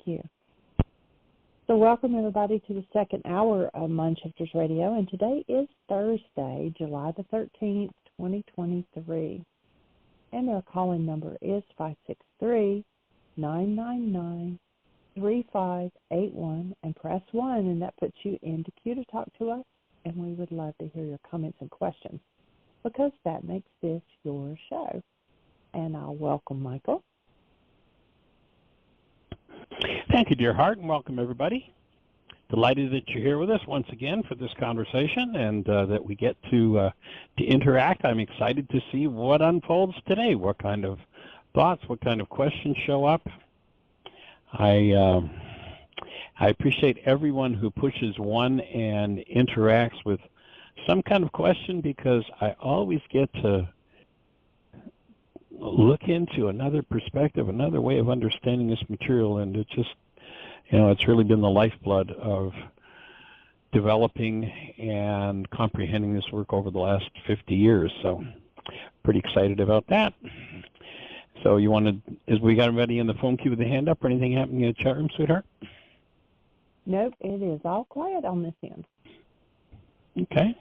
you. So welcome, everybody, to the second hour of MindShifters Radio, and today is Thursday, July the 13th, 2023. And our calling number is 563-999-3581, and press 1, and that puts you into queue to talk to us, and we would love to hear your comments and questions, because that makes this your show. And I'll welcome Michael. Thank you, dear heart, and welcome, everybody. Delighted that you're here with us once again for this conversation, and that we get to interact. I'm excited to see what unfolds today, what kind of thoughts, what kind of questions show up. I appreciate everyone who pushes one and interacts with some kind of question, because I always get to look into another perspective, another way of understanding this material, and it's just, it's really been the lifeblood of developing and comprehending this work over the last 50 years, so pretty excited about that. So you wanted, as we got everybody in the phone queue with a hand up, or anything happening in the chat room, sweetheart? Nope, it is all quiet on this end. Okay.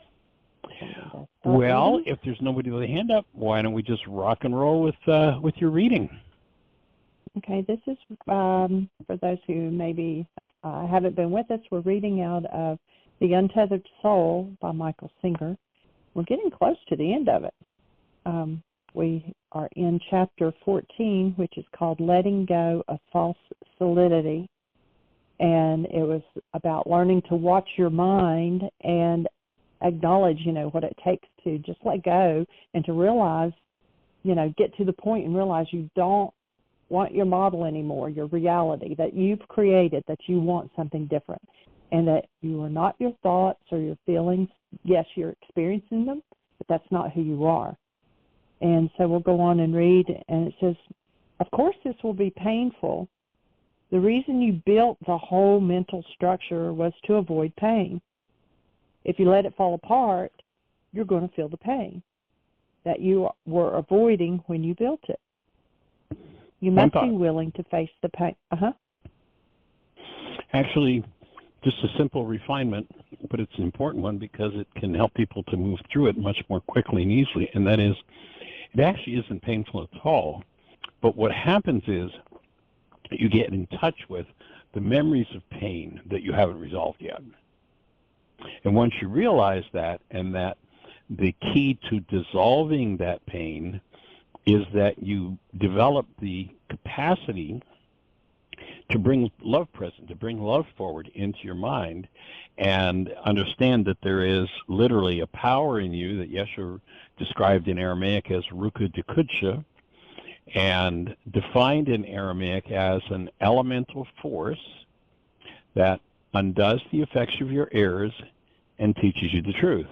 Well, if there's nobody with a hand up, why don't we just rock and roll with your reading? Okay, this is, for those who maybe haven't been with us, we're reading out of The Untethered Soul by Michael Singer. We're getting close to the end of it. We are in chapter 14, which is called Letting Go of False Solidity. And it was about learning to watch your mind and acknowledge, what it takes to just let go, and to realize, get to the point and realize you don't want your model anymore, your reality that you've created, that you want something different, and that you are not your thoughts or your feelings. Yes, you're experiencing them, but that's not who you are. And so we'll go on and read, and it says, of course this will be painful. The reason you built the whole mental structure was to avoid pain. If you let it fall apart, you're going to feel the pain that you were avoiding when you built it. You must be willing to face the pain. Actually, just a simple refinement, but it's an important one because it can help people to move through it much more quickly and easily, and that is, it actually isn't painful at all, but what happens is you get in touch with the memories of pain that you haven't resolved yet. And once you realize that, and that the key to dissolving that pain is that you develop the capacity to bring love present, to bring love forward into your mind, and understand that there is literally a power in you that Yeshua described in Aramaic as Ruka de Kudsha, and defined in Aramaic as an elemental force that undoes the effects of your errors and teaches you the truth.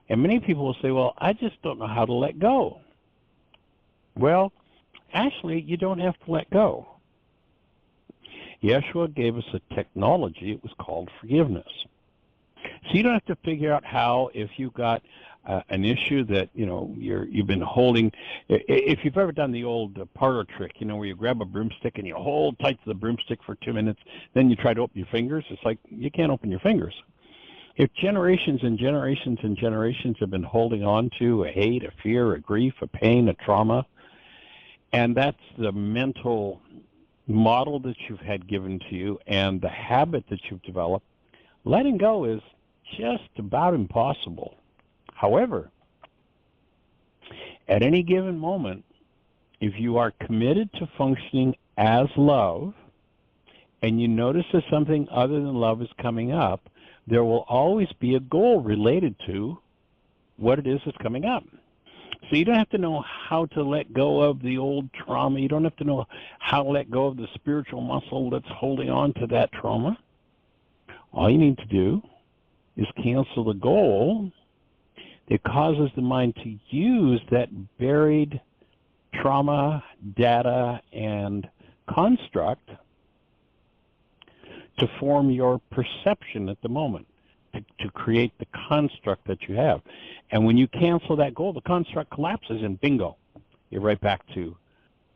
And many people will say, well, I just don't know how to let go. Well, actually, you don't have to let go. Yeshua gave us a technology. It was called forgiveness. So you don't have to figure out how, if you've got an issue that, you've been holding. If you've ever done the old parlor trick, where you grab a broomstick and you hold tight to the broomstick for 2 minutes, then you try to open your fingers, it's like you can't open your fingers. If generations and generations and generations have been holding on to a hate, a fear, a grief, a pain, a trauma, and that's the mental model that you've had given to you and the habit that you've developed, letting go is just about impossible. However, at any given moment, if you are committed to functioning as love and you notice that something other than love is coming up, there will always be a goal related to what it is that's coming up. So you don't have to know how to let go of the old trauma. You don't have to know how to let go of the spiritual muscle that's holding on to that trauma. All you need to do is cancel the goal that causes the mind to use that buried trauma, data, and construct to form your perception at the moment, to create the construct that you have. And when you cancel that goal, the construct collapses, and bingo, you're right back to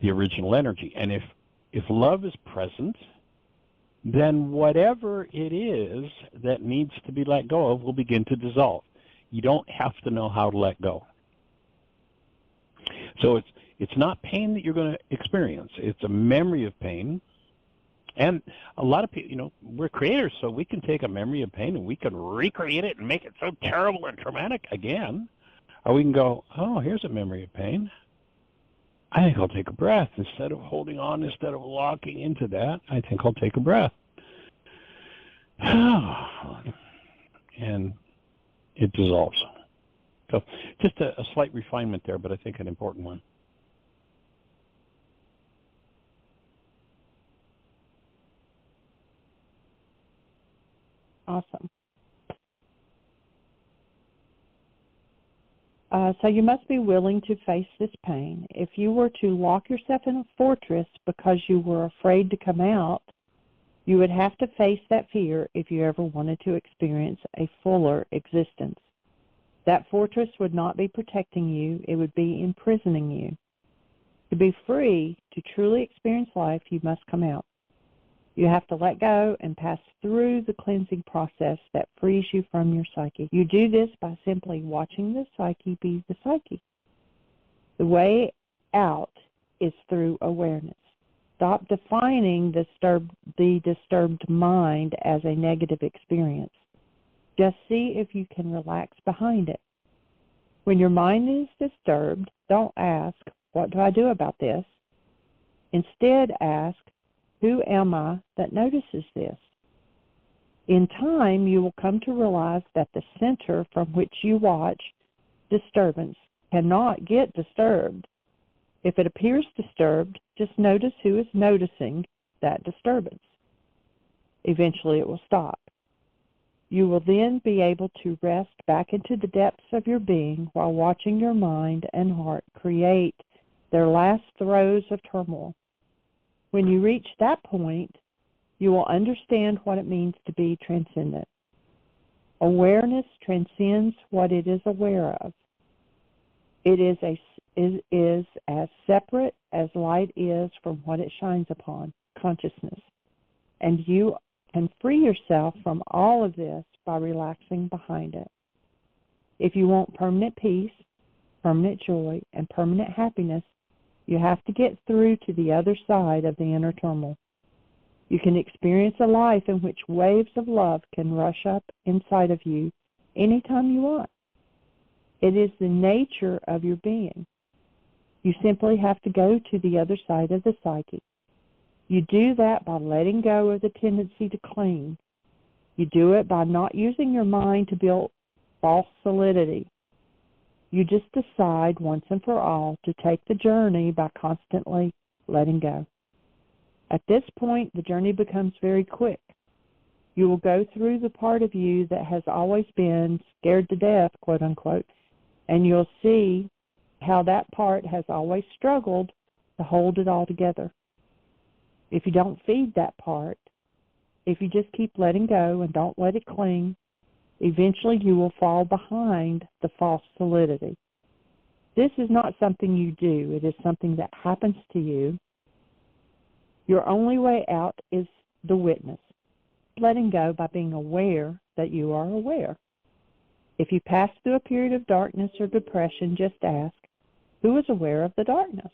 the original energy. And if love is present, then whatever it is that needs to be let go of will begin to dissolve. You don't have to know how to let go. So it's not pain that you're going to experience. It's a memory of pain. And a lot of people, we're creators, so we can take a memory of pain and we can recreate it and make it so terrible and traumatic again. Or we can go, oh, here's a memory of pain. I think I'll take a breath. Instead of holding on, instead of locking into that, I think I'll take a breath. And it dissolves. So just a slight refinement there, but I think an important one. Awesome. So you must be willing to face this pain. If you were to lock yourself in a fortress because you were afraid to come out, you would have to face that fear if you ever wanted to experience a fuller existence. That fortress would not be protecting you, it would be imprisoning you. To be free, to truly experience life, you must come out. You have to let go and pass through the cleansing process that frees you from your psyche. You do this by simply watching the psyche be the psyche. The way out is through awareness. Stop defining the disturbed mind as a negative experience. Just see if you can relax behind it. When your mind is disturbed, don't ask, what do I do about this? Instead, ask, who am I that notices this? In time, you will come to realize that the center from which you watch disturbance cannot get disturbed. If it appears disturbed, just notice who is noticing that disturbance. Eventually, it will stop. You will then be able to rest back into the depths of your being while watching your mind and heart create their last throes of turmoil. When you reach that point, you will understand what it means to be transcendent. Awareness transcends what it is aware of. It is as separate as light is from what it shines upon, consciousness. And you can free yourself from all of this by relaxing behind it. If you want permanent peace, permanent joy, and permanent happiness, you have to get through to the other side of the inner turmoil. You can experience a life in which waves of love can rush up inside of you anytime you want. It is the nature of your being. You simply have to go to the other side of the psyche. You do that by letting go of the tendency to cling. You do it by not using your mind to build false solidity. You just decide once and for all to take the journey by constantly letting go. At this point, the journey becomes very quick. You will go through the part of you that has always been scared to death, quote unquote, and you'll see how that part has always struggled to hold it all together. If you don't feed that part, if you just keep letting go and don't let it cling, eventually you will fall behind the false solidity. This is not something you do. It is something that happens to you. Your only way out is the witness, letting go by being aware that you are aware. If you pass through a period of darkness or depression, just ask, who is aware of the darkness?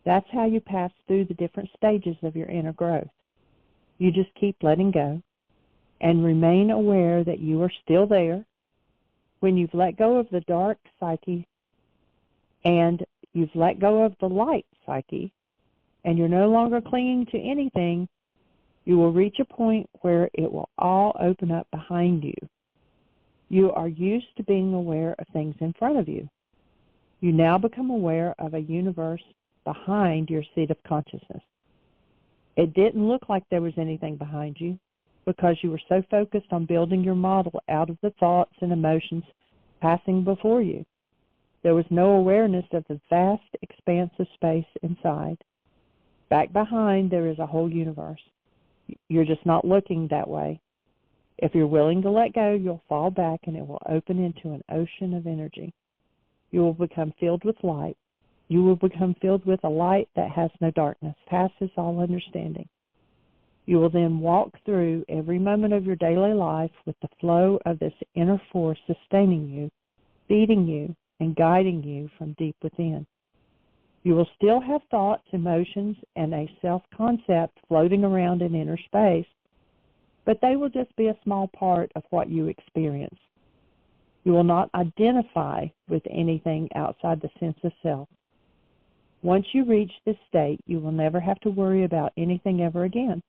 That's how you pass through the different stages of your inner growth. You just keep letting go and remain aware that you are still there. When you've let go of the dark psyche and you've let go of the light psyche and you're no longer clinging to anything, you will reach a point where it will all open up behind you. You are used to being aware of things in front of you. You now become aware of a universe behind your seat of consciousness. It didn't look like there was anything behind you because you were so focused on building your model out of the thoughts and emotions passing before you. There was no awareness of the vast expanse of space inside. Back behind, there is a whole universe. You're just not looking that way. If you're willing to let go, you'll fall back and it will open into an ocean of energy. You will become filled with light. You will become filled with a light that has no darkness, passes all understanding. You will then walk through every moment of your daily life with the flow of this inner force sustaining you, feeding you, and guiding you from deep within. You will still have thoughts, emotions, and a self-concept floating around in inner space, but they will just be a small part of what you experience. You will not identify with anything outside the sense of self. Once you reach this state, you will never have to worry about anything ever again.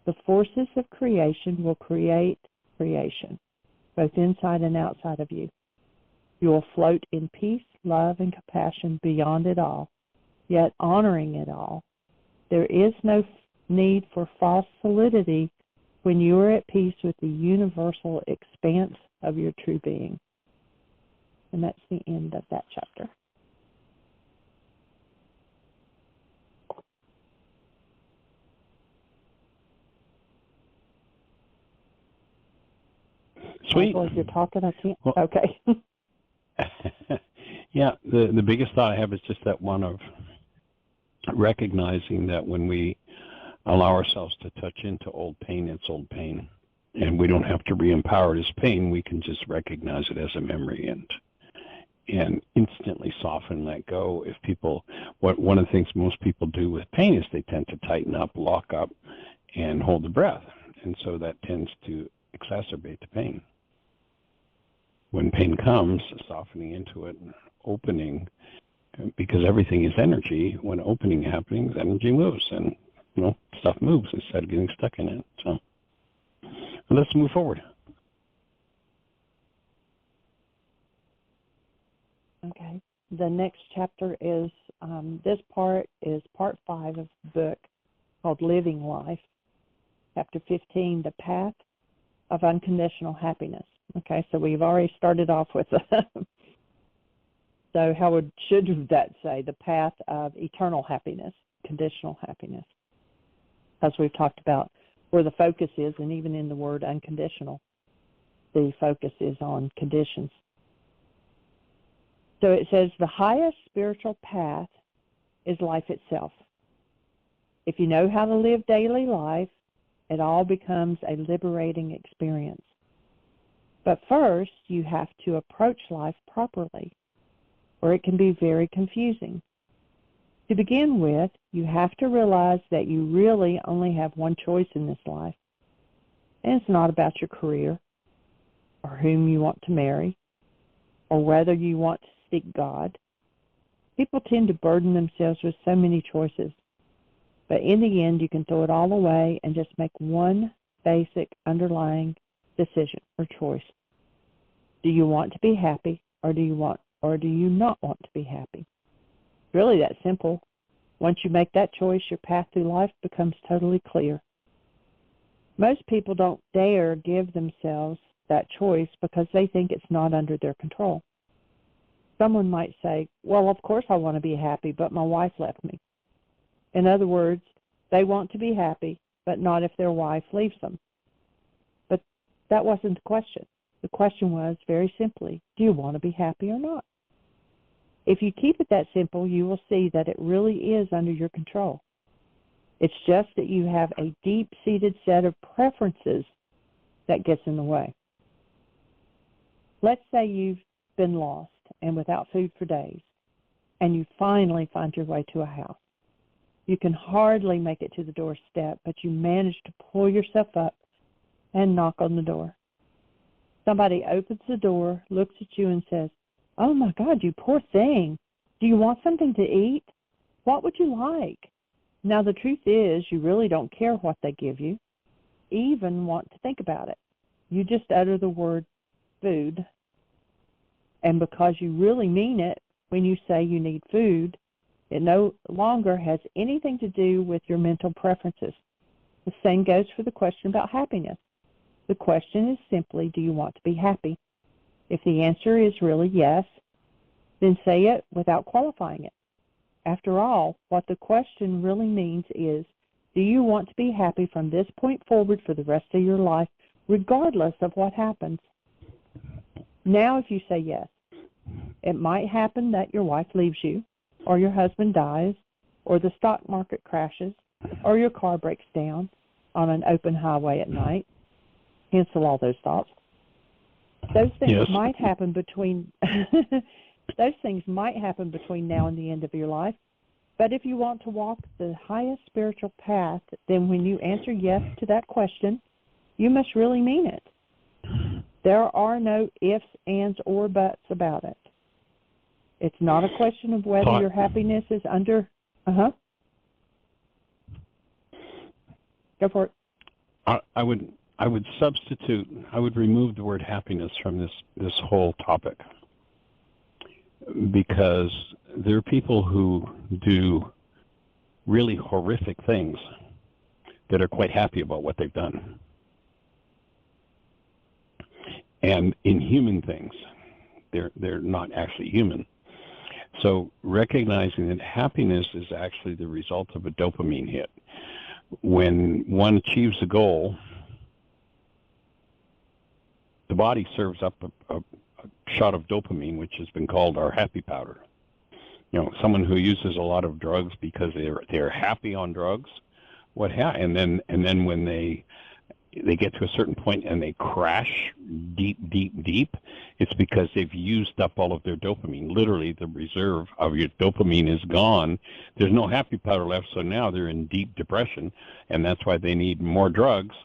The forces of creation will create creation, both inside and outside of you. You will float in peace, love, and compassion beyond it all, yet honoring it all. There is no need for false solidity when you are at peace with the universal expanse of your true being. And that's the end of that chapter. Sweet. Michael, if you're talking, I can't. Well, okay. Yeah, the biggest thought I have is just that one of recognizing that when we allow ourselves to touch into old pain, it's old pain. And we don't have to re-empower it as pain. We can just recognize it as a memory and instantly soften and let go. If people, one of the things most people do with pain is they tend to tighten up, lock up, and hold the breath. And so that tends to exacerbate the pain. When pain comes, softening into it, opening, because everything is energy. When opening happens, energy moves, and stuff moves instead of getting stuck in it. So let's move forward. Okay. The next chapter is, this part is part 5 of the book called Living Life. Chapter 15, The Path of Unconditional Happiness. Okay, so we've already started off with so how should that say? The path of eternal happiness, conditional happiness. As we've talked about where the focus is, and even in the word unconditional, the focus is on conditions. So it says the highest spiritual path is life itself. If you know how to live daily life, it all becomes a liberating experience. But first, you have to approach life properly, or it can be very confusing. To begin with, you have to realize that you really only have one choice in this life. And it's not about your career, or whom you want to marry, or whether you want to seek God. People tend to burden themselves with so many choices. But in the end, you can throw it all away and just make one basic underlying decision or choice. Do you want to be happy, or do you not want to be happy? It's really that simple. Once you make that choice, your path through life becomes totally clear. Most people don't dare give themselves that choice because they think it's not under their control. Someone might say, well, of course I want to be happy, but my wife left me. In other words, they want to be happy, but not if their wife leaves them. But that wasn't the question. The question was, very simply, do you want to be happy or not? If you keep it that simple, you will see that it really is under your control. It's just that you have a deep-seated set of preferences that gets in the way. Let's say you've been lost and without food for days, and you finally find your way to a house. You can hardly make it to the doorstep, but you manage to pull yourself up and knock on the door. Somebody opens the door, looks at you, and says, oh, my God, you poor thing. Do you want something to eat? What would you like? Now, the truth is, you really don't care what they give you, even want to think about it. You just utter the word food. And because you really mean it when you say you need food, it no longer has anything to do with your mental preferences. The same goes for the question about happiness. The question is simply, do you want to be happy? If the answer is really yes, then say it without qualifying it. After all, what the question really means is, do you want to be happy from this point forward for the rest of your life, regardless of what happens? Now, if you say yes, it might happen that your wife leaves you, or your husband dies, or the stock market crashes, or your car breaks down, on an open highway at night. Cancel all those thoughts. Those things might happen between those things might happen between now and the end of your life. But if you want to walk the highest spiritual path, then when you answer yes to that question, you must really mean it. There are no ifs, ands, or buts about it. It's not a question of whether your happiness is under... Go for it. I would remove the word happiness from this whole topic, because there are people who do really horrific things that are quite happy about what they've done. And inhuman things, they're not actually human. So recognizing that happiness is actually the result of a dopamine hit. When one achieves a goal, the body serves up a shot of dopamine, which has been called our happy powder. You know, someone who uses a lot of drugs because they're happy on drugs, and then when they get to a certain point and they crash deep, it's because they've used up all of their dopamine. Literally, the reserve of your dopamine is gone. There's no happy powder left, so now they're in deep depression, and that's why they need more drugs.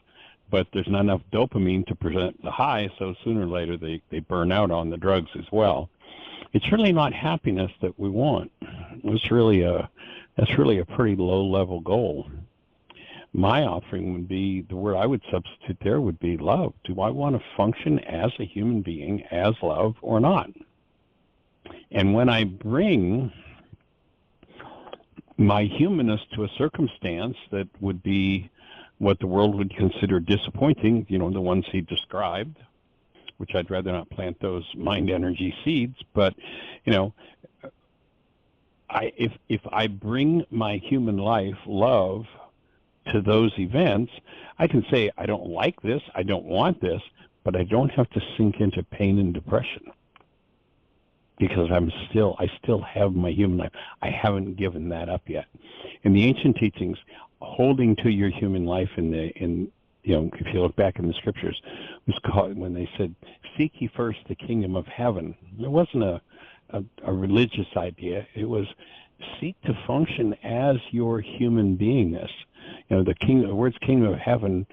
But there's not enough dopamine to present the high, so sooner or later they burn out on the drugs as well. It's really not happiness that we want. That's really a pretty low-level goal. My offering would be, the word I would substitute there would be love. Do I want to function as a human being, as love, or not? And when I bring my humanness to a circumstance that would be what the world would consider disappointing, the ones he described, which I'd rather not plant those mind energy seeds, but, if I bring my human life, love, to those events, I can say, I don't like this, I don't want this, but I don't have to sink into pain and depression, because I still have my human life. I haven't given that up yet. In the ancient teachings, holding to your human life if you look back in the scriptures, was called, when they said, seek ye first the kingdom of heaven. It wasn't a religious idea. It was seek to function as your human beingness. The words kingdom of heaven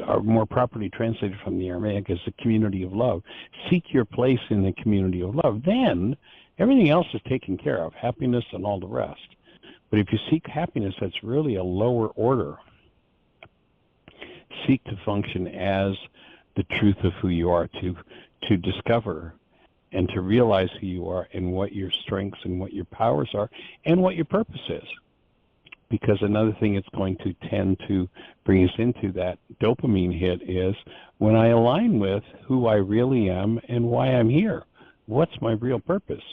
are more properly translated from the Aramaic as the community of love. Seek your place in the community of love. Then everything else is taken care of, happiness and all the rest. But if you seek happiness, that's really a lower order. Seek to function as the truth of who you are, to discover and to realize who you are and what your strengths and what your powers are and what your purpose is. Because another thing it's going to tend to bring us into that dopamine hit is when I align with who I really am and why I'm here. What's my real purpose?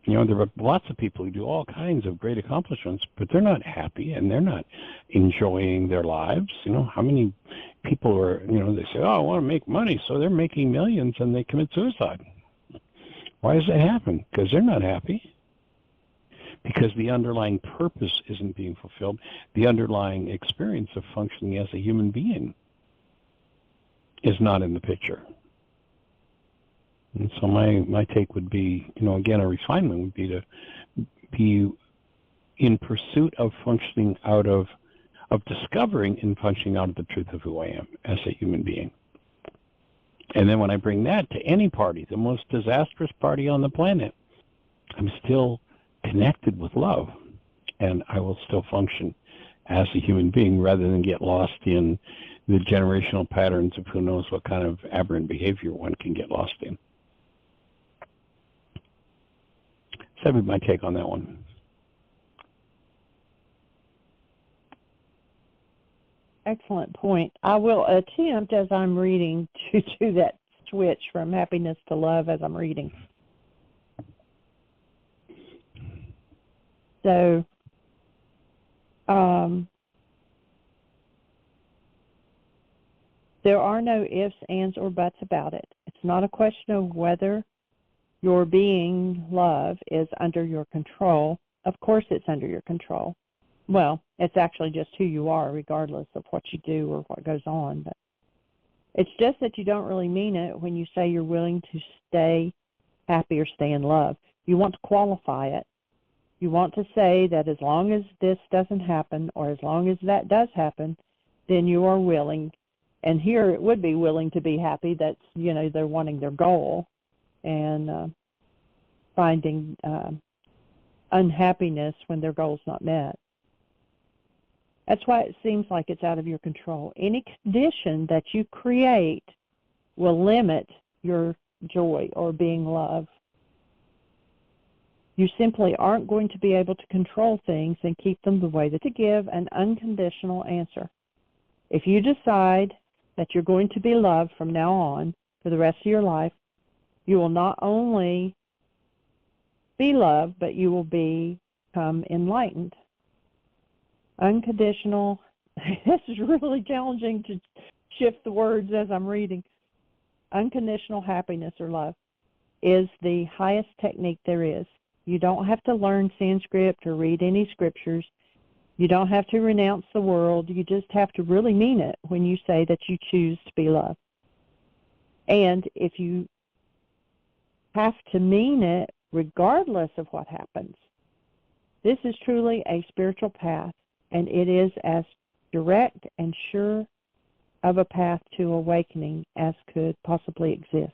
There are lots of people who do all kinds of great accomplishments, but they're not happy and they're not enjoying their lives. How many people are, they say, I want to make money, so they're making millions and they commit suicide. Why does that happen? Because they're not happy. Because the underlying purpose isn't being fulfilled. The underlying experience of functioning as a human being is not in the picture. And so my take would be, again, a refinement would be to be in pursuit of functioning out of discovering and functioning out of the truth of who I am as a human being. And then when I bring that to any party, the most disastrous party on the planet, I'm still connected with love, and I will still function as a human being rather than get lost in the generational patterns of who knows what kind of aberrant behavior one can get lost in. So that would be my take on that one. Excellent point. I will attempt, as I'm reading, to do that switch from happiness to love as I'm reading. So, there are no ifs, ands, or buts about it. It's not a question of whether your being, love, is under your control. Of course it's under your control. well, it's actually just who you are, regardless of what you do or what goes on. But it's just that you don't really mean it when you say you're willing to stay happy or stay in love. You want to qualify it. You want to say that as long as this doesn't happen or as long as that does happen, then you are willing. And here it would be willing to be happy. That's, they're wanting their goal and finding unhappiness when their goal's not met. That's why it seems like it's out of your control. Any condition that you create will limit your joy or being loved. You simply aren't going to be able to control things and keep them the way that to give an unconditional answer. If you decide that you're going to be loved from now on for the rest of your life, you will not only be loved, but you will become enlightened. Unconditional, this is really challenging to shift the words as I'm reading. Unconditional happiness or love is the highest technique there is. You don't have to learn Sanskrit or read any scriptures. You don't have to renounce the world. You just have to really mean it when you say that you choose to be loved. And if you have to mean it regardless of what happens, this is truly a spiritual path, and it is as direct and sure of a path to awakening as could possibly exist.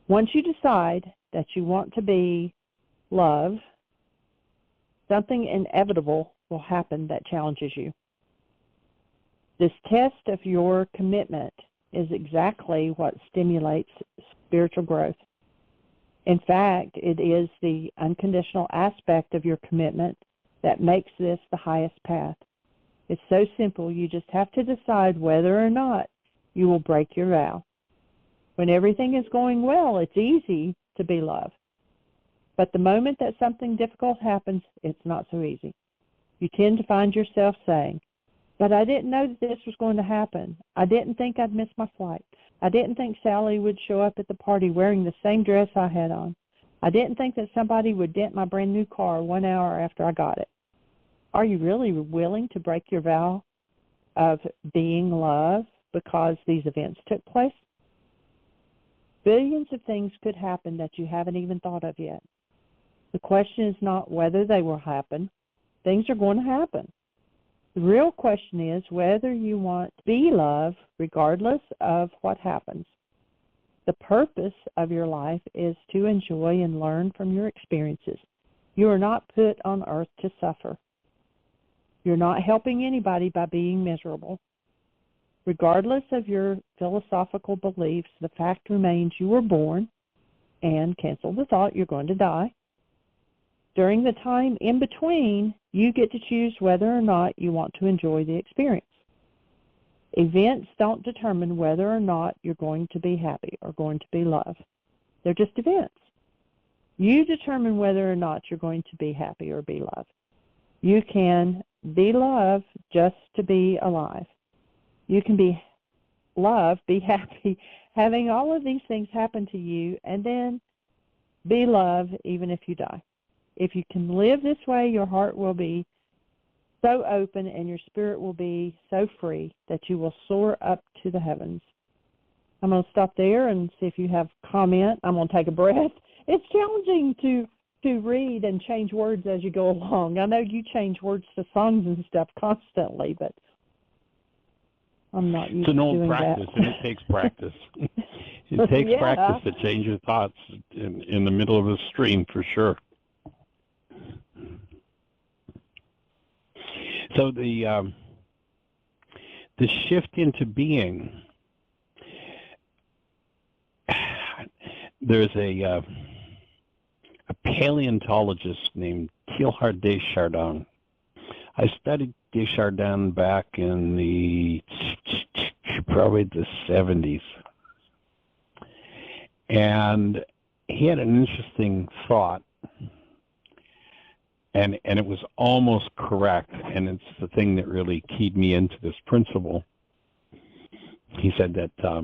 Once you decide that you want to be love, something inevitable will happen that challenges you. This test of your commitment is exactly what stimulates spiritual growth. In fact, it is the unconditional aspect of your commitment that makes this the highest path. It's so simple. You just have to decide whether or not you will break your vow. When everything is going well, it's easy to be loved. But the moment that something difficult happens, it's not so easy. You tend to find yourself saying, but I didn't know that this was going to happen. I didn't think I'd miss my flight. I didn't think Sally would show up at the party wearing the same dress I had on. I didn't think that somebody would dent my brand new car 1 hour after I got it. Are you really willing to break your vow of being loved because these events took place? Billions of things could happen that you haven't even thought of yet. The question is not whether they will happen. Things are going to happen. The real question is whether you want to be loved regardless of what happens. The purpose of your life is to enjoy and learn from your experiences. You are not put on earth to suffer. You're not helping anybody by being miserable. Regardless of your philosophical beliefs, the fact remains you were born, and cancel the thought you're going to die. During the time in between, you get to choose whether or not you want to enjoy the experience. Events don't determine whether or not you're going to be happy or going to be loved. They're just events. You determine whether or not you're going to be happy or be loved. You can be loved just to be alive. You can be loved, be happy, having all of these things happen to you, and then be loved even if you die. If you can live this way, your heart will be so open and your spirit will be so free that you will soar up to the heavens. I'm going to stop there and see if you have comment. I'm going to take a breath. It's challenging to read and change words as you go along. I know you change words to songs and stuff constantly, but I'm not used to doing that. It's an old practice, and it takes practice. It takes practice to change your thoughts in the middle of a stream, for sure. So the shift into being, there's a paleontologist named Teilhard de Chardin. I studied de Chardin back in probably the 70s. And he had an interesting thought, and it was almost correct, and it's the thing that really keyed me into this principle. He said that, let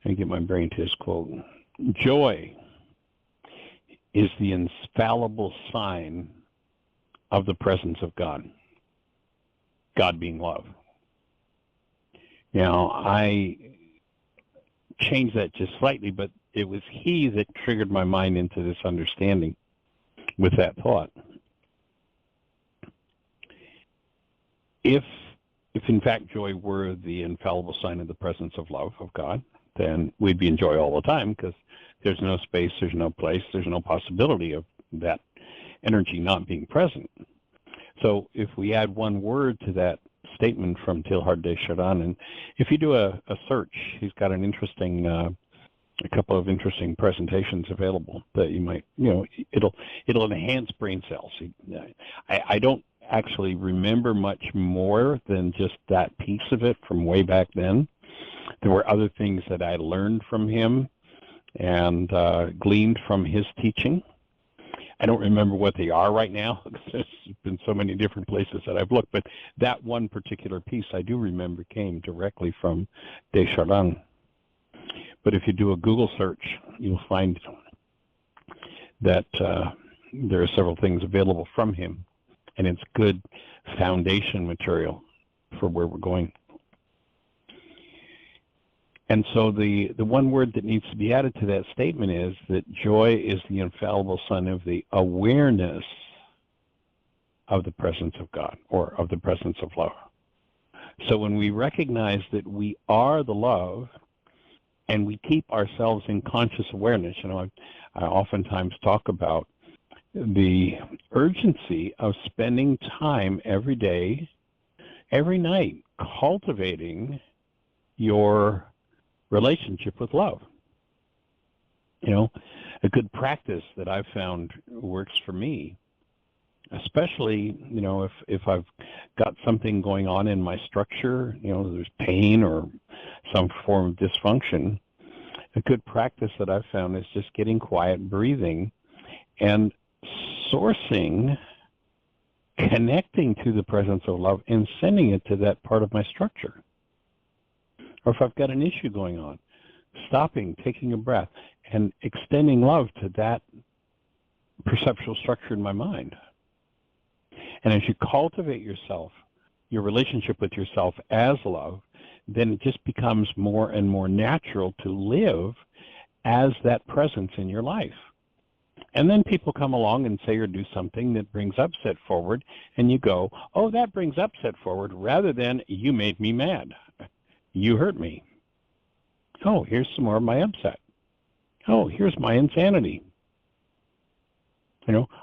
me get my brain to his quote, joy is the infallible sign of the presence of God, God being love. Now, I changed that just slightly, but it was he that triggered my mind into this understanding with that thought. If in fact joy were the infallible sign of the presence of love of God, then we'd be in joy all the time, because there's no space, there's no place, there's no possibility of that energy not being present. So if we add one word to that statement from Teilhard de Chardin, and if you do a search, he's got an interesting, a couple of interesting presentations available that you might, it'll enhance brain cells. I don't actually remember much more than just that piece of it from way back then. There were other things that I learned from him and gleaned from his teaching. I don't remember what they are right now, because there's been so many different places that I've looked, but that one particular piece I do remember came directly from Desjardins. But if you do a Google search, you'll find that there are several things available from him, and it's good foundation material for where we're going. And so the one word that needs to be added to that statement is that joy is the infallible sign of the awareness of the presence of God, or of the presence of love. So when we recognize that we are the love, and we keep ourselves in conscious awareness, I oftentimes talk about the urgency of spending time every day, every night, cultivating your relationship with love. A good practice that I've found works for me, especially, if I've got something going on in my structure, there's pain or some form of dysfunction. A good practice that I've found is just getting quiet, breathing, and sourcing, connecting to the presence of love and sending it to that part of my structure. Or if I've got an issue going on, stopping, taking a breath, and extending love to that perceptual structure in my mind. And as you cultivate yourself, your relationship with yourself as love, then it just becomes more and more natural to live as that presence in your life. And then people come along and say or do something that brings upset forward, and you go, oh, that brings upset forward, rather than you made me mad. You hurt me. Oh, here's some more of my upset. Oh, here's my insanity.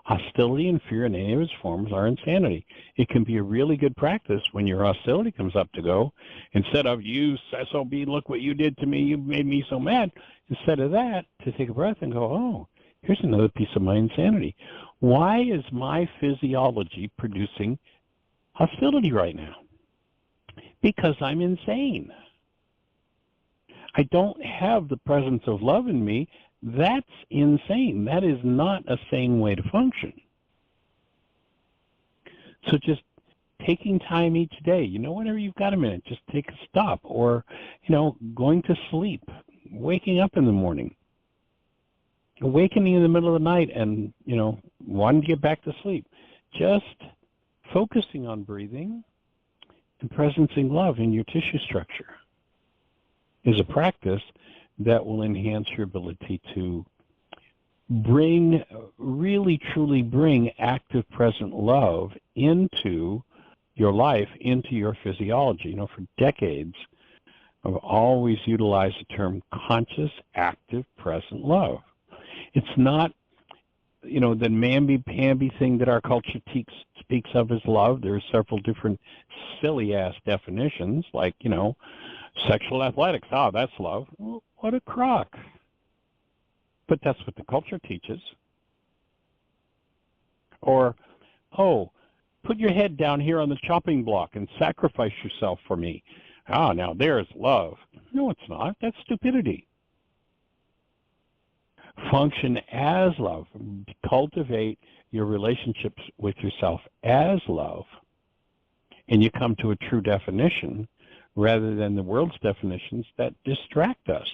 Hostility and fear in any of its forms are insanity. It can be a really good practice when your hostility comes up to go, instead of, you SOB, look what you did to me, you made me so mad. Instead of that, to take a breath and go, oh, here's another piece of my insanity. Why is my physiology producing hostility right now? Because I'm insane. I don't have the presence of love in me. That's insane. That is not a sane way to function. So just taking time each day, whenever you've got a minute, just take a stop. Or, going to sleep, waking up in the morning, awakening in the middle of the night and, wanting to get back to sleep. Just focusing on breathing and presencing love in your tissue structure is a practice that will enhance your ability to really truly bring active present love into your life, into your physiology. For decades, I've always utilized the term conscious, active, present love. It's not, the mamby-pamby thing that our culture speaks of as love. There are several different silly-ass definitions, like, sexual athletics. Ah, that's love. Well, what a crock. But that's what the culture teaches. Or, oh, put your head down here on the chopping block and sacrifice yourself for me. Ah, now there's love. No, it's not. That's stupidity. Function as love. Cultivate your relationships with yourself as love. And you come to a true definition rather than the world's definitions that distract us.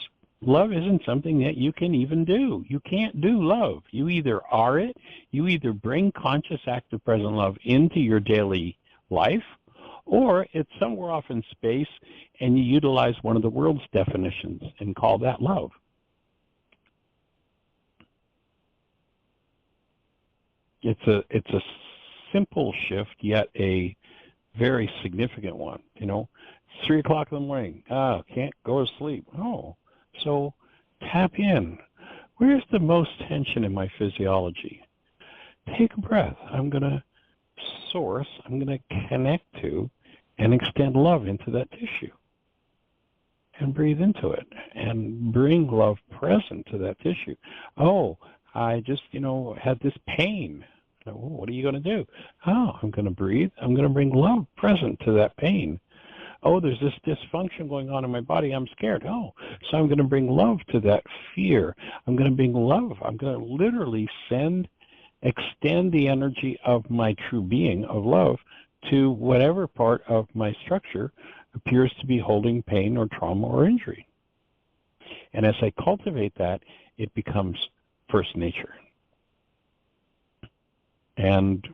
Love isn't something that you can even do. You can't do love. You either are it, you either bring conscious, active, present love into your daily life, or it's somewhere off in space and you utilize one of the world's definitions and call that love. It's a simple shift, yet a very significant one. You know, it's 3 o'clock in the morning. Can't go to sleep. Oh, so tap in. Where's the most tension in my physiology? Take a breath. I'm going to source, I'm going to connect to and extend love into that tissue. And breathe into it and bring love present to that tissue. Oh, I just, had this pain. Oh, what are you going to do? Oh, I'm going to breathe. I'm going to bring love present to that pain. Oh, there's this dysfunction going on in my body. I'm scared. Oh, so I'm going to bring love to that fear. I'm going to bring love. I'm going to literally extend the energy of my true being of love to whatever part of my structure appears to be holding pain or trauma or injury. And as I cultivate that, it becomes first nature. And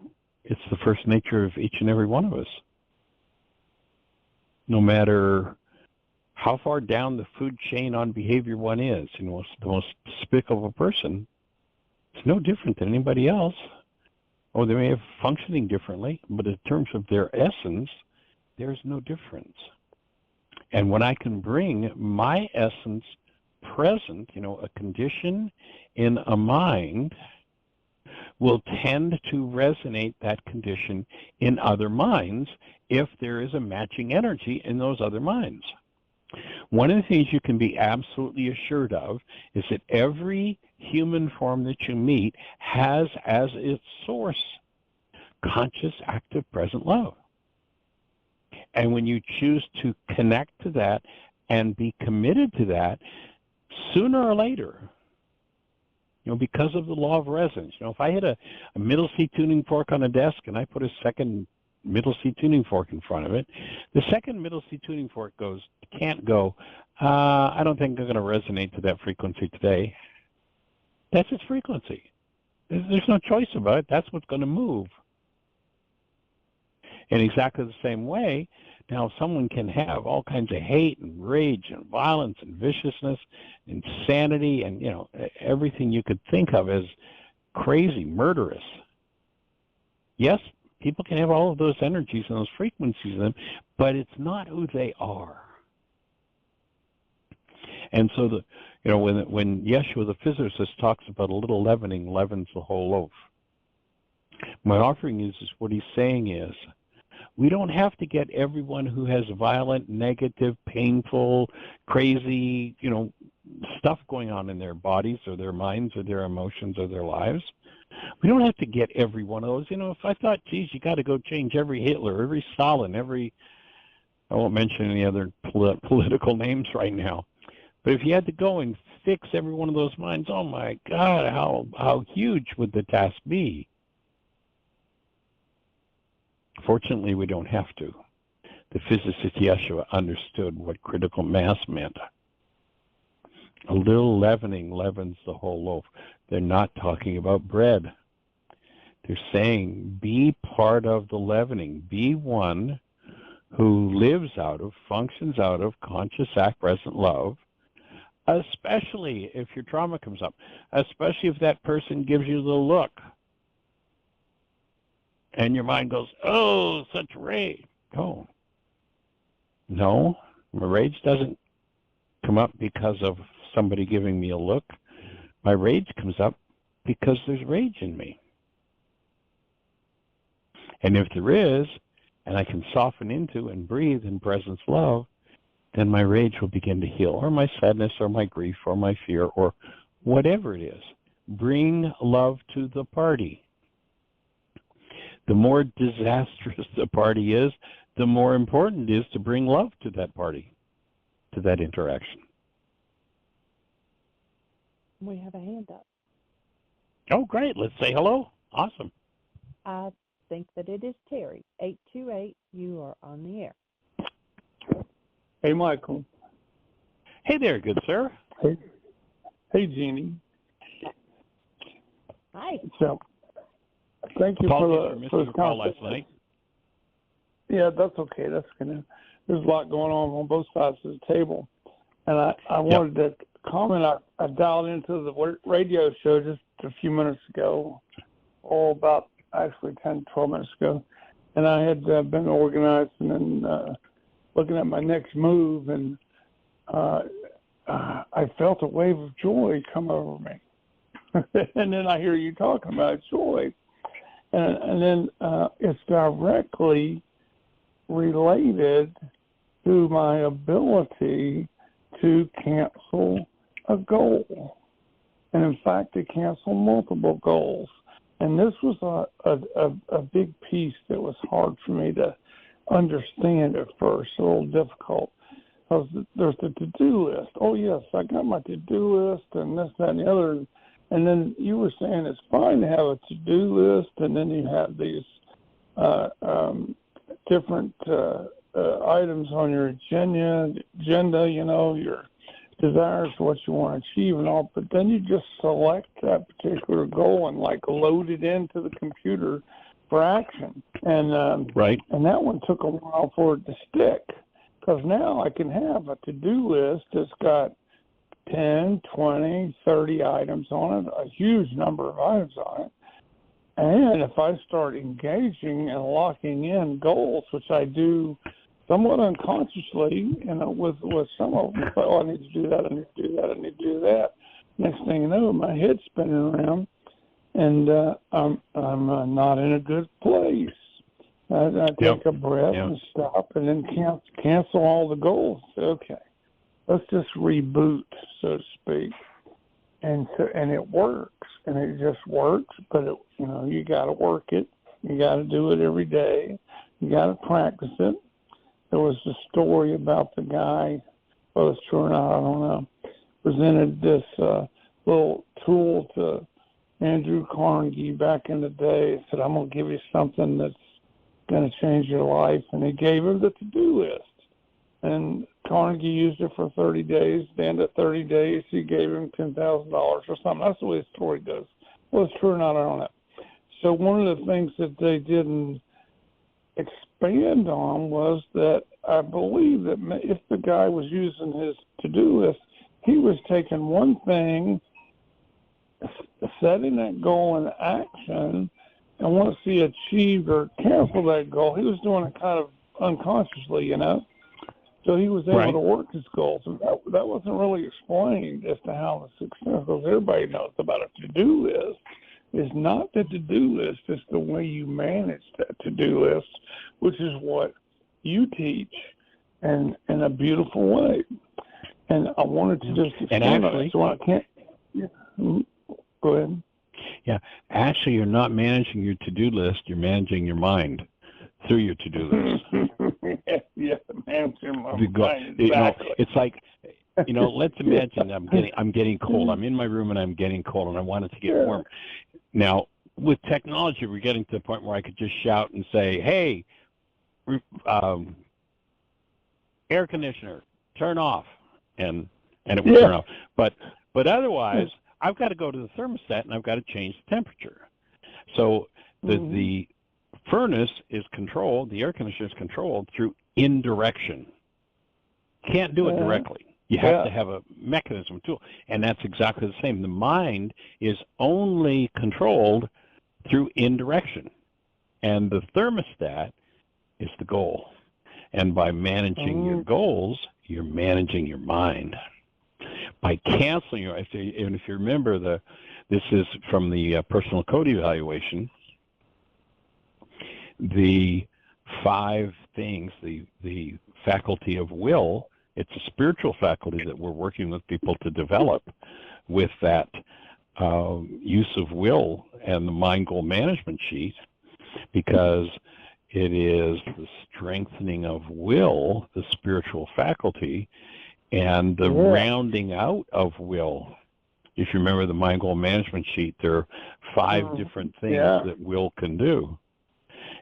it's the first nature of each and every one of us. No matter how far down the food chain on behavior one is, it's the most despicable person, it's no different than anybody else. Or they may have functioning differently, but in terms of their essence, there's no difference. And when I can bring my essence present, a condition in a mind will tend to resonate that condition in other minds if there is a matching energy in those other minds. One of the things you can be absolutely assured of is that every human form that you meet has as its source conscious, active, present love. And when you choose to connect to that and be committed to that, sooner or later, because of the law of resonance, if I hit a middle C tuning fork on a desk and I put a second middle C tuning fork in front of it, the second middle C tuning fork can't go, I don't think I'm going to resonate to that frequency today. That's its frequency. There's no choice about it. That's what's going to move. In exactly the same way, now someone can have all kinds of hate and rage and violence and viciousness, insanity, and everything you could think of as crazy, murderous. Yes, people can have all of those energies and those frequencies in them, but it's not who they are. And so when Yeshua the physicist talks about a little leavening leavens the whole loaf, my offering is what he's saying is, we don't have to get everyone who has violent, negative, painful, crazy, stuff going on in their bodies or their minds or their emotions or their lives. We don't have to get every one of those. If I thought, geez, you got to go change every Hitler, every Stalin, I won't mention any other political names right now. But if you had to go and fix every one of those minds, oh my God, how huge would the task be? Fortunately, we don't have to. The physicist Yeshua understood what critical mass meant. A little leavening leavens the whole loaf. They're not talking about bread. They're saying, be part of the leavening. Be one who lives out of, functions out of conscious act, present love, especially if your trauma comes up, especially if that person gives you the look. And your mind goes, oh, such rage. Oh, no, my rage doesn't come up because of somebody giving me a look. My rage comes up because there's rage in me. And if there is, and I can soften into and breathe in presence love, then my rage will begin to heal, or my sadness, or my grief, or my fear, or whatever it is. Bring love to the party. The more disastrous the party is, the more important it is to bring love to that party, to that interaction. We have a hand up. Oh, great. Let's say hello. Awesome. I think that it is Terry. 828, you are on the air. Hey, Michael. Hey there, good sir. Hey, Jeanie. Hi. So, thank you for this call last night. Yeah, that's okay. There's a lot going on both sides of the table. And I wanted to comment. I dialed into the radio show just a few minutes ago, about actually 10, 12 minutes ago. And I had been organizing and looking at my next move, and I felt a wave of joy come over me. And then I hear you talking about joy. And then it's directly related to my ability to cancel a goal. And in fact, to cancel multiple goals. And this was a big piece that was hard for me to understand at first, a little difficult. Because there's the to-do list. Oh, yes, I got my to-do list and this, that, and the other. And then you were saying it's fine to have a to-do list, and then you have these different items on your agenda, your desires, what you want to achieve and all, but then you just select that particular goal and load it into the computer for action. And right. And that one took a while for it to stick, because now I can have a to-do list that's got 10, 20, 30 items on it, a huge number of items on it. And if I start engaging and locking in goals, which I do somewhat unconsciously, with some of them, I need to do that, I need to do that, I need to do that. Next thing you know, my head's spinning around, and I'm not in a good place. I take a breath and stop, and then cancel all the goals. Okay, let's just reboot, so to speak. And it works, and it just works. But you got to work it. You got to do it every day. You got to practice it. There was a story about the guy, whether it's true or not, I don't know, presented this little tool to Andrew Carnegie back in the day. He said, I'm going to give you something that's going to change your life. And he gave him the to-do list. And Carnegie used it for 30 days. At the end of 30 days, he gave him $10,000 or something. That's the way the story does. Whether it's true or not, I don't know. So one of the things that they didn't expand on was that I believe that if the guy was using his to-do list, he was taking one thing, setting that goal in action, and once he achieved or canceled that goal, he was doing it kind of unconsciously, So he was able to work his goals. And that wasn't really explained as to how the success, because everybody knows about a to-do list. It's not the to-do list, it's the way you manage that to-do list, which is what you teach in a beautiful way. And I wanted to just explain that, so I can't. Go ahead. Yeah, actually, you're not managing your to-do list, you're managing your mind through your to-do list. Yeah, managing my mind. Exactly. It's like, let's imagine I'm getting cold. I'm in my room and I'm getting cold, and I want it to get warm. Now, with technology, we're getting to the point where I could just shout and say, "Hey, air conditioner, turn off," and it will turn off. But otherwise, I've got to go to the thermostat and I've got to change the temperature. So the furnace is controlled, the air conditioner is controlled through indirection. Can't do it directly. You have to have a mechanism, tool, and that's exactly the same. The mind is only controlled through indirection, and the thermostat is the goal. And by managing your goals, you're managing your mind. By canceling and if you remember, this is from the personal code evaluation, the 5 things, the faculty of will. It's a spiritual faculty that we're working with people to develop with that use of will and the mind goal management sheet, because it is the strengthening of will, the spiritual faculty, and the rounding out of will. If you remember the mind goal management sheet, there are 5 different things that will can do.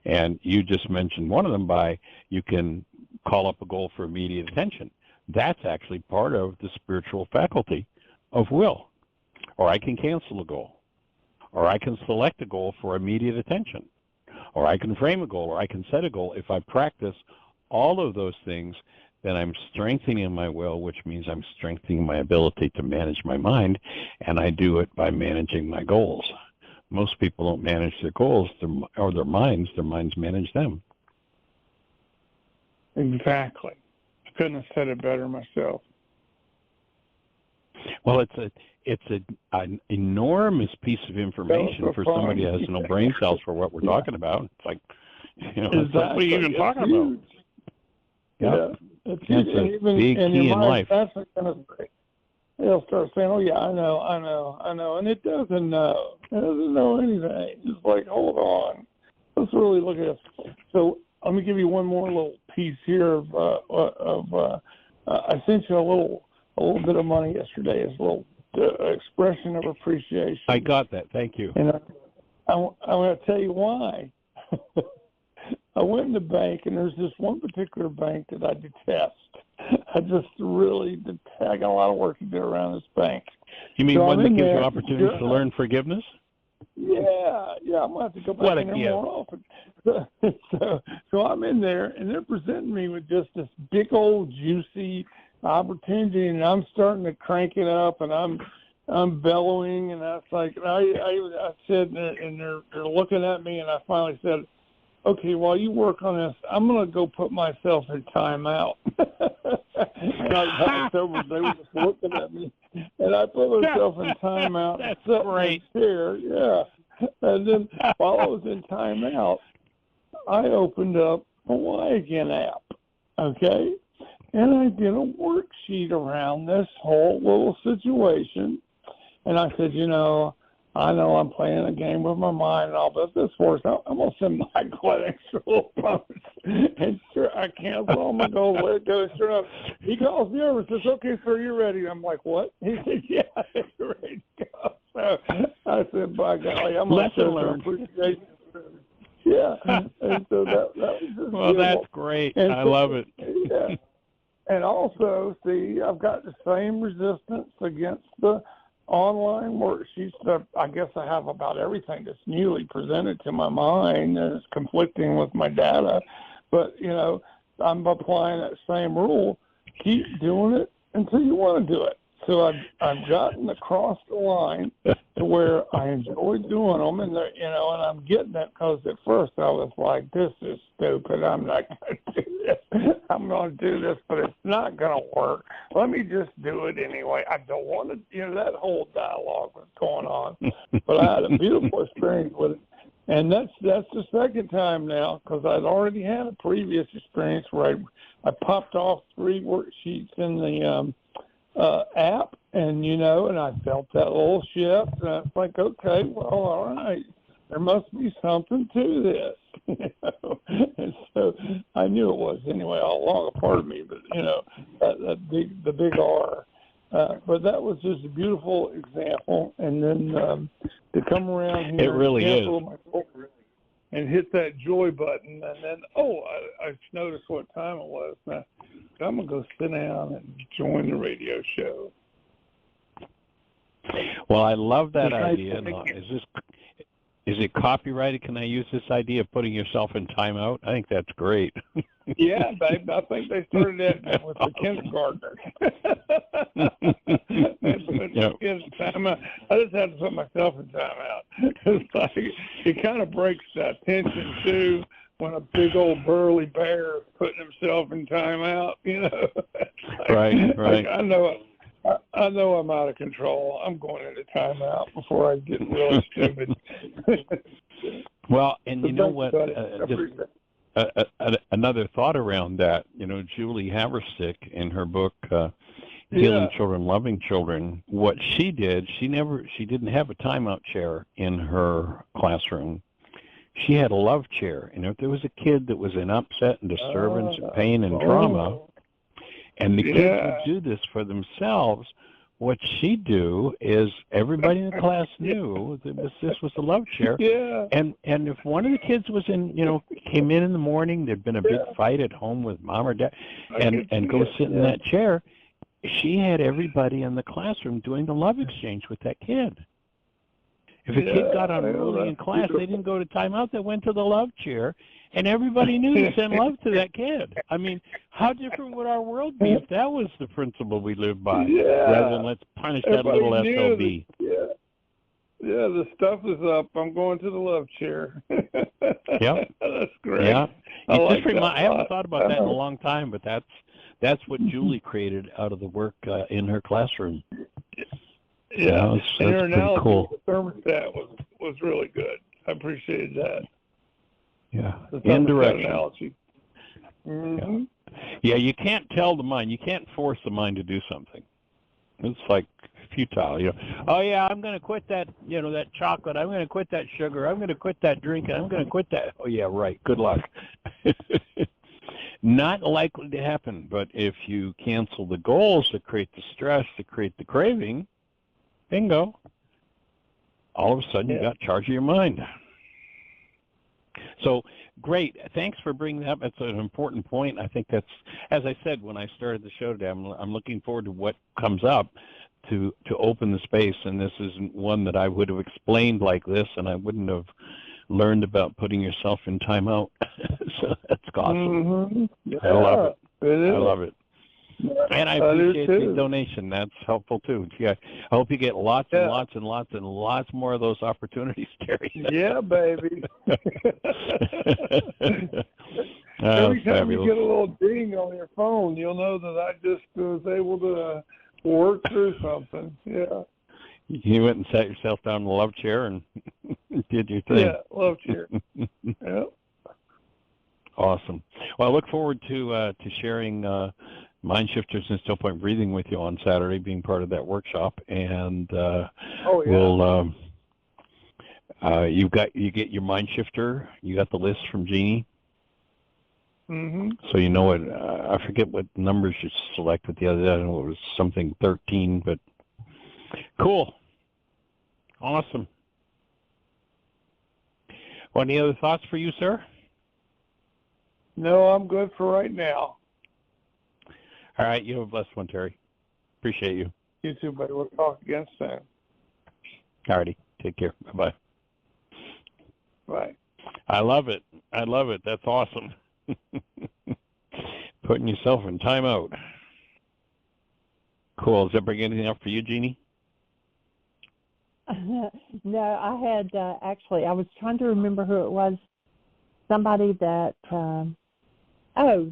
And you just mentioned one of them you can call up a goal for immediate attention. That's actually part of the spiritual faculty of will. Or I can cancel a goal. Or I can select a goal for immediate attention. Or I can frame a goal, or I can set a goal. If I practice all of those things, then I'm strengthening my will, which means I'm strengthening my ability to manage my mind, and I do it by managing my goals. Most people don't manage their goals or their minds manage them. Exactly. I couldn't have said it better myself. Well, it's an enormous piece of information for somebody who has no brain cells for what we're talking about. It's like, it's like, what are you even talking about? Yeah. It's a big key in life. That's kind of great. They'll start saying, "Oh yeah, I know," and it doesn't know. It doesn't know anything. It's like, hold on, let's really look at this. So let me give you one more little piece here of I sent you a little bit of money yesterday as a little expression of appreciation. I got that. Thank you. And I'm going to tell you why. I went in the bank, and there's this one particular bank that I detest. I just really detest. I got a lot of work to do around this bank. You mean one that gives you opportunities to learn forgiveness? Yeah. I'm going to have to go back in there more often. So I'm in there, and they're presenting me with just this big old juicy opportunity, and I'm starting to crank it up, and I'm bellowing, and that's like I said, and they're looking at me, and I finally said, "Okay, while you work on this, I'm going to go put myself in timeout." And I got sober, they were just looking at me, and I put myself in timeout. That's and great. Chair, yeah. And then while I was in timeout, I opened up a Why Again app, okay? And I did a worksheet around this whole little situation. And I said, I know I'm playing a game with my mind and all, but this works. I'm going to send Michael an extra little bonus. And sure, I cancel all my goals. Let it go. Sure enough, he calls me over and says, "Okay, sir, you're ready." I'm like, "What?" He said, "Yeah, you're ready to go." So I said, "By golly, I'm going to show some appreciation." Yeah. And so that was just well, beautiful. That's great. And I love it. Yeah. And also, see, I've got the same resistance against the online worksheets that I guess I have about everything that's newly presented to my mind and it's conflicting with my data. But, I'm applying that same rule. Keep doing it until you want to do it. So I've gotten across the line to where I enjoy doing them, and and I'm getting it because at first I was like, "This is stupid. I'm not going to do this. I'm going to do this, but it's not going to work. Let me just do it anyway. I don't want to." That whole dialogue was going on, but I had a beautiful experience with it, and that's the second time now because I'd already had a previous experience where I popped off 3 worksheets in the app, and and I felt that little shift, and I was like, okay, well, all right, there must be something to this, and so I knew it was anyway all along, a part of me, but the big R, but that was just a beautiful example, and then to come around here, it really is. And hit that joy button, and then I noticed what time it was. Now I'm gonna go sit down and join the radio show. Well, I love that idea. Is it copyrighted? Can I use this idea of putting yourself in timeout? I think that's great. Yeah, babe. I think they started that with the kindergartners. I just had to put myself in timeout. It's like it kind of breaks that tension too when a big old burly bear is putting himself in timeout. Right. Like, I know I'm out of control. I'm going into timeout before I get really stupid. Well, and you know what? Another thought around that, Julie Haverstick in her book, Healing Children, Loving Children, what she did, she didn't have a timeout chair in her classroom. She had a love chair. And if there was a kid that was in upset and disturbance and pain and trauma, and the kids would do this for themselves, what she'd do is everybody in the class knew that this was the love chair. Yeah. And if one of the kids was came in the morning, there'd been a big fight at home with mom or dad, and go sit in that chair, she had everybody in the classroom doing the love exchange with that kid. If a kid got unruly in class, they didn't go to timeout, they went to the love chair, and everybody knew to send love to that kid. I mean, how different would our world be if that was the principle we lived by, rather than let's punish that little SOB? Yeah, the stuff is up. I'm going to the love chair. Yep. That's great. Yeah. I haven't thought about that in a long time, but that's what Julie created out of the work in her classroom. Yeah, that's and her pretty analogy cool. with the thermostat was really good. I appreciated that. Yeah, The indirection. Analogy. Mm-hmm. Yeah, you can't tell the mind. You can't force the mind to do something. It's like futile. Oh yeah, I'm going to quit that. That chocolate. I'm going to quit that sugar. I'm going to quit that drink. I'm going to quit that. Oh yeah, right. Good luck. Not likely to happen. But if you cancel the goals that create the stress, that create the craving, bingo. All of a sudden, you got charge of your mind. So, great. Thanks for bringing that up. It's an important point. I think that's, as I said when I started the show today, I'm looking forward to what comes up to open the space. And this isn't one that I would have explained like this, and I wouldn't have learned about putting yourself in timeout. So that's awesome. Mm-hmm. Yeah, I love it. I love it. And I appreciate the donation. That's helpful too. Yeah, I hope you get lots and lots and lots and lots more of those opportunities, Terry. Yeah, baby. Every time you get a little ding on your phone, you'll know that I just was able to work through something. Yeah. You went and sat yourself down in the love chair and did your thing. Yeah, love chair. Yeah. Awesome. Well, I look forward to sharing MindShifters and Still Point Breathing with you on Saturday, being part of that workshop, and we'll. You get your MindShifter. You got the list from Jeanie. Mm-hmm. So you know what? I forget what numbers you selected the other day. I don't know, it was something 13, but cool, awesome. Well, any other thoughts for you, sir? No, I'm good for right now. All right, you have a blessed one, Terry. Appreciate you. You too, buddy. We'll talk again soon. All righty, take care. Bye-bye. Bye. I love it. That's awesome. Putting yourself in timeout. Cool. Does that bring anything up for you, Jeanie? No, I had actually, I was trying to remember who it was. Somebody that, the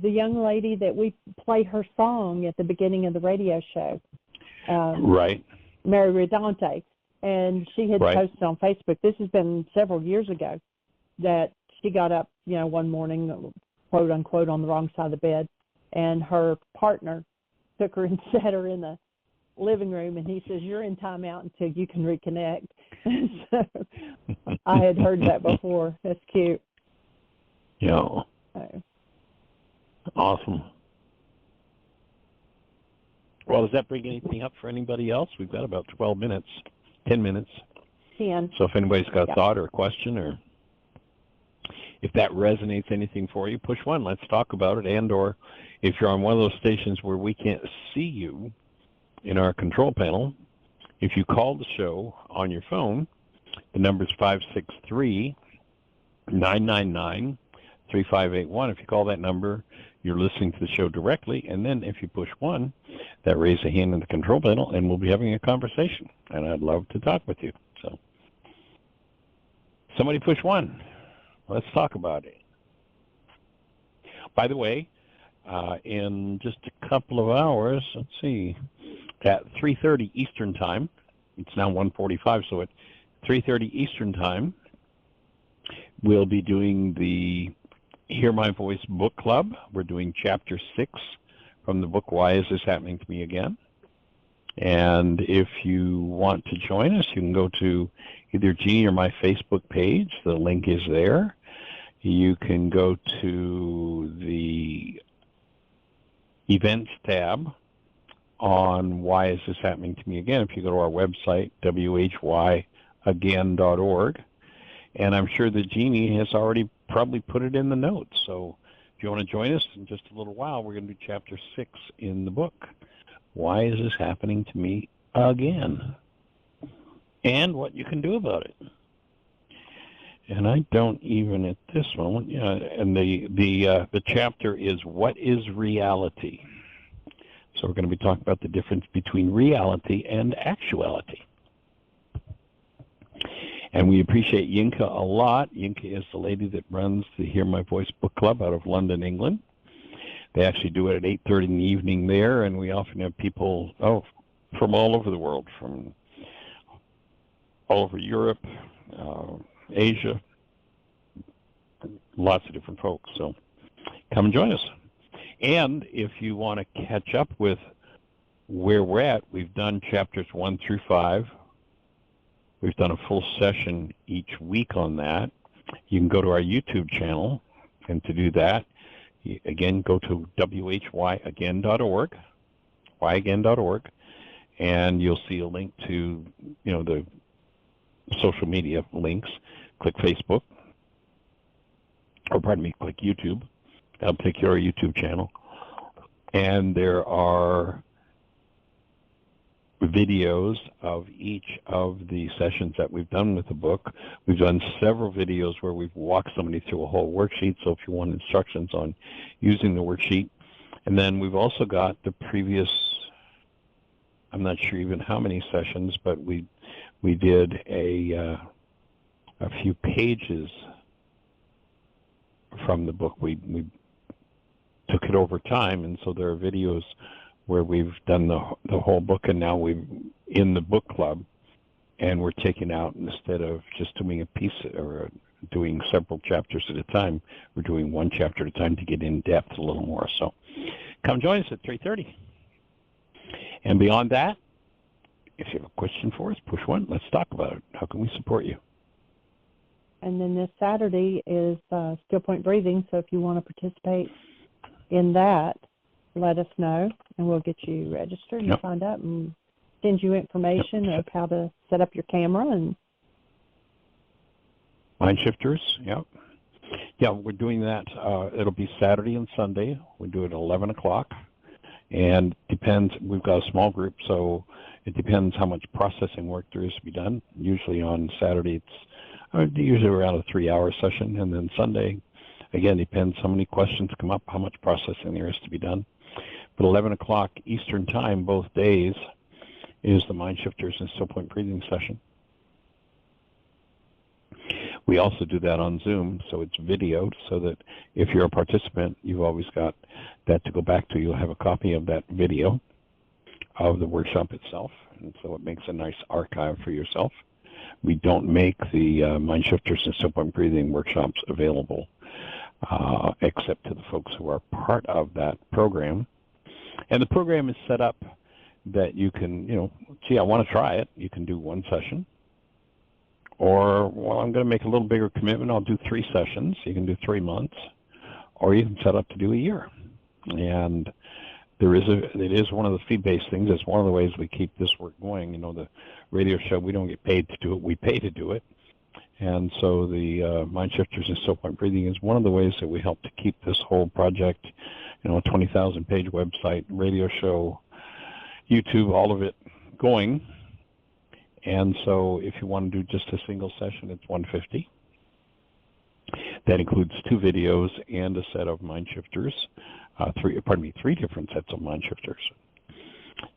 young lady that we play her song at the beginning of the radio show. Right. Mary Redante. And she had posted on Facebook, this has been several years ago, that she got up, one morning, quote unquote, on the wrong side of the bed, and her partner took her and sat her in the living room, and he says, "You're in timeout until you can reconnect." So I had heard that before. That's cute. Yeah. So. Awesome. Well, does that bring anything up for anybody else? We've got about 12 minutes, 10 minutes. 10. So if anybody's got a thought or a question, or if that resonates anything for you, push 1. Let's talk about it. And or if you're on one of those stations where we can't see you in our control panel, if you call the show on your phone, the number is 563-999-3581. If you call that number, you're listening to the show directly, and then if you push 1, that raises a hand in the control panel, and we'll be having a conversation, and I'd love to talk with you. So somebody push 1. Let's talk about it. By the way, in just a couple of hours, let's see, at 3:30 Eastern Time, it's now 1:45, so at 3:30 Eastern Time, we'll be doing the Hear My Voice Book Club. We're doing Chapter 6 from the book, Why Is This Happening to Me Again? And if you want to join us, you can go to either Jeanie or my Facebook page. The link is there. You can go to the Events tab on why is this happening to me again if you go to our website, whyagain.org. And I'm sure that Jeanie has already probably put it in the notes. So if you want to join us in just a little while, we're going to do Chapter 6 in the book. Why is this happening to me again? And what you can do about it. And I don't even at this moment, and the chapter is What is Reality? So we're going to be talking about the difference between reality and actuality. And we appreciate Yinka a lot. Yinka is the lady that runs the Hear My Voice book club out of London, England. They actually do it at 8:30 in the evening there, and we often have people from all over the world, from all over Europe, Asia, lots of different folks. So come and join us. And if you want to catch up with where we're at, we've done chapters 1 through 5. We've done a full session each week on that. You can go to our YouTube channel, and to do that, again, go to whyagain.org, whyagain.org, and you'll see a link to, the social media links. Click Facebook, click YouTube. That'll take you to our YouTube channel. And there are videos of each of the sessions that we've done with the book. We've done several videos where we've walked somebody through a whole worksheet, so if you want instructions on using the worksheet. And then we've also got the previous, I'm not sure even how many sessions, but we did a few pages from the book. We took it over time, and so there are videos where we've done the whole book, and now we're in the book club, and we're taking out, instead of just doing a piece or doing several chapters at a time, we're doing one chapter at a time to get in depth a little more. So come join us at 3:30. And beyond that, if you have a question for us, push 1. Let's talk about it. How can we support you? And then this Saturday is Still Point Breathing, so if you want to participate in that, let us know, and we'll get you registered and signed up and send you information of how to set up your camera. And MindShifters, Yeah, we're doing that. It'll be Saturday and Sunday. We do it at 11 o'clock. And it depends. We've got a small group, so it depends how much processing work there is to be done. Usually on Saturday, it's usually around a 3-hour session, and then Sunday, again, depends how many questions come up, how much processing there is to be done. But 11 o'clock Eastern Time, both days, is the MindShifters and Still Point Breathing session. We also do that on Zoom, so it's videoed, so that if you're a participant, you've always got that to go back to. You'll have a copy of that video of the workshop itself, and so it makes a nice archive for yourself. We don't make the MindShifters and Still Point Breathing workshops available except to the folks who are part of that program. And the program is set up that you can, I want to try it. You can do one session. Or, well, I'm going to make a little bigger commitment. I'll do 3 sessions. You can do 3 months. Or you can set up to do a year. And it is one of the fee-based things. It's one of the ways we keep this work going. The radio show, we don't get paid to do it. We pay to do it. And so the MindShifters and Still Point Breathing is one of the ways that we help to keep this whole project, a 20,000-page website, radio show, YouTube, all of it going. And so if you want to do just a single session, it's $150. That includes 2 videos and a set of MindShifters, 3 different sets of MindShifters.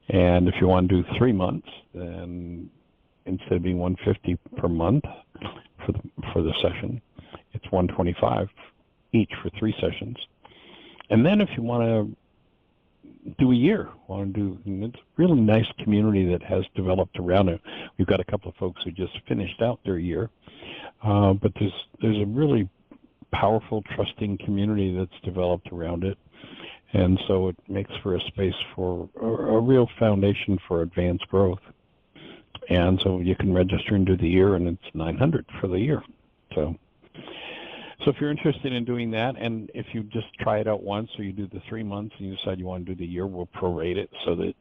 And if you want to do 3 months, then instead of being $150 per month for the session, it's $125 each for 3 sessions. And then if you want to do a year, it's a really nice community that has developed around it. We've got a couple of folks who just finished out their year, but there's a really powerful, trusting community that's developed around it. And so it makes for a space for a real foundation for advanced growth. And so you can register and do the year, and it's $900 for the year. So So if you're interested in doing that, and if you just try it out once, or you do the 3 months and you decide you want to do the year, we'll prorate it so that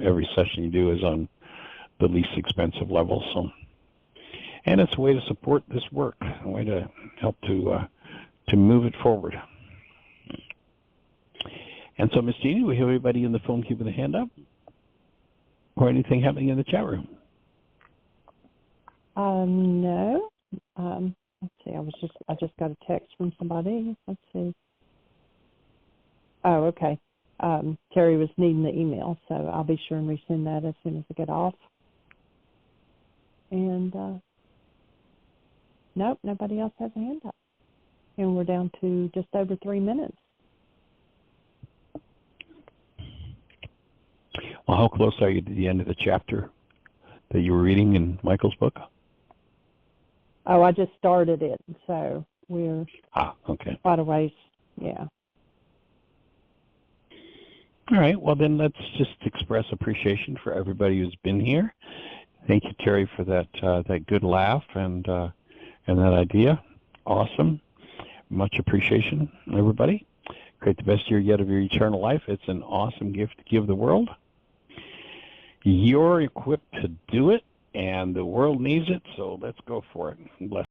every session you do is on the least expensive level. So, and it's a way to support this work, a way to help to move it forward. And so, Miss Jeanie, we have everybody in the phone keeping a hand up, or anything happening in the chat room? No. Let's see. I just got a text from somebody. Let's see. Oh, okay. Terry was needing the email, so I'll be sure and resend that as soon as I get off. And nope, nobody else has a hand up. And we're down to just over 3 minutes. Well, how close are you to the end of the chapter that you were reading in Michael's book? Oh, I just started it, so we're okay. quite a ways. Yeah. All right. Well, then let's just express appreciation for everybody who's been here. Thank you, Terry, for that good laugh and that idea. Awesome. Much appreciation, everybody. Create the best year yet of your eternal life. It's an awesome gift to give the world. You're equipped to do it, and the world needs it, so let's go for it. Bless.